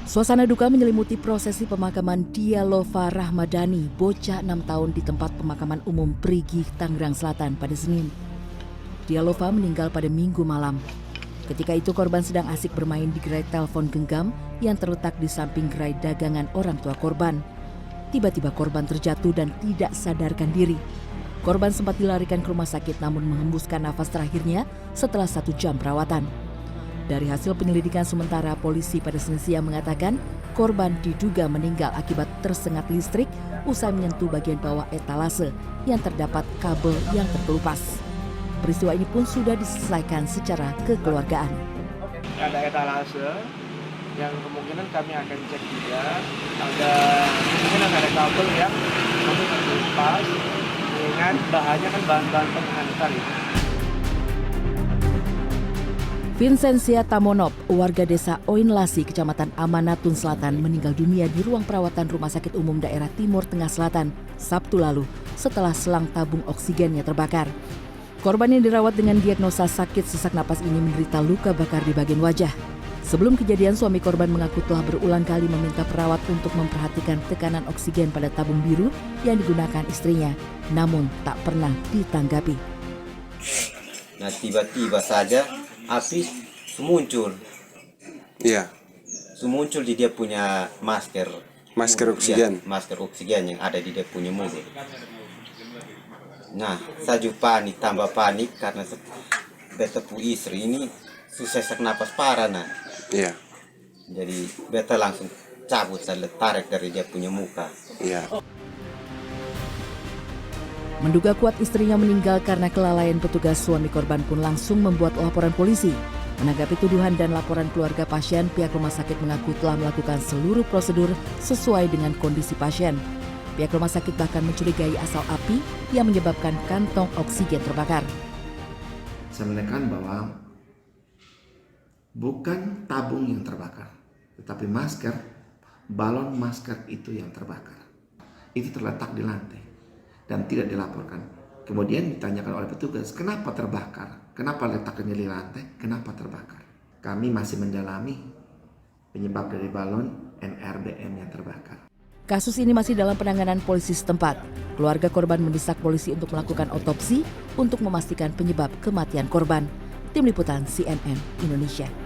Suasana duka menyelimuti prosesi pemakaman Dialova Rahmadani, bocah 6 tahun di tempat pemakaman umum Perigi, Tangerang Selatan pada Senin. Dialova meninggal pada Minggu malam. Ketika itu korban sedang asik bermain di gerai telepon genggam yang terletak di samping gerai dagangan orang tua korban. Tiba-tiba korban terjatuh dan tidak sadarkan diri. Korban sempat dilarikan ke rumah sakit namun menghembuskan nafas terakhirnya setelah 1 jam perawatan. Dari hasil penyelidikan sementara, polisi pada Senin siang mengatakan korban diduga meninggal akibat tersengat listrik usai menyentuh bagian bawah etalase yang terdapat kabel yang terkelupas. Peristiwa ini pun sudah diselesaikan secara kekeluargaan. Ada etalase yang kemungkinan kami akan cek juga. Kemungkinan ada kabel yang kami terkelupas, mengingat bahannya kan bahan-bahan penghantar itu. Vincentia Tamonop, warga desa Oinlasi, Kecamatan Amanatun Selatan, meninggal dunia di ruang perawatan Rumah Sakit Umum Daerah Timur Tengah Selatan Sabtu lalu setelah selang tabung oksigennya terbakar. Korban yang dirawat dengan diagnosa sakit sesak napas ini menderita luka bakar di bagian wajah. Sebelum kejadian, suami korban mengaku telah berulang kali meminta perawat untuk memperhatikan tekanan oksigen pada tabung biru yang digunakan istrinya, namun tak pernah ditanggapi. Nah, tiba-tiba saja api muncul. Iya. Muncul di dia punya masker Oksigen. Ya, masker oksigen yang ada di dia punya mulut. Nah, saya panik, tambah panik karena beta pu istri ini susah sesak napas parah nah. Iya. Jadi beta langsung cabut, saya tarik dari dia punya muka. Iya. Menduga kuat istrinya meninggal karena kelalaian petugas, suami korban pun langsung membuat laporan polisi. Menanggapi tuduhan dan laporan keluarga pasien, pihak rumah sakit mengaku telah melakukan seluruh prosedur sesuai dengan kondisi pasien. Pihak rumah sakit bahkan mencurigai asal api yang menyebabkan kantong oksigen terbakar. Saya menekan bahwa bukan tabung yang terbakar, tetapi masker, balon masker itu yang terbakar. Itu terletak di lantai dan tidak dilaporkan. Kemudian ditanyakan oleh petugas, kenapa terbakar? Kenapa letaknya di lantai? Kenapa terbakar? Kami masih mendalami penyebab dari balon NRBM yang terbakar. Kasus ini masih dalam penanganan polisi setempat. Keluarga korban mendesak polisi untuk melakukan otopsi untuk memastikan penyebab kematian korban. Tim Liputan CNN Indonesia.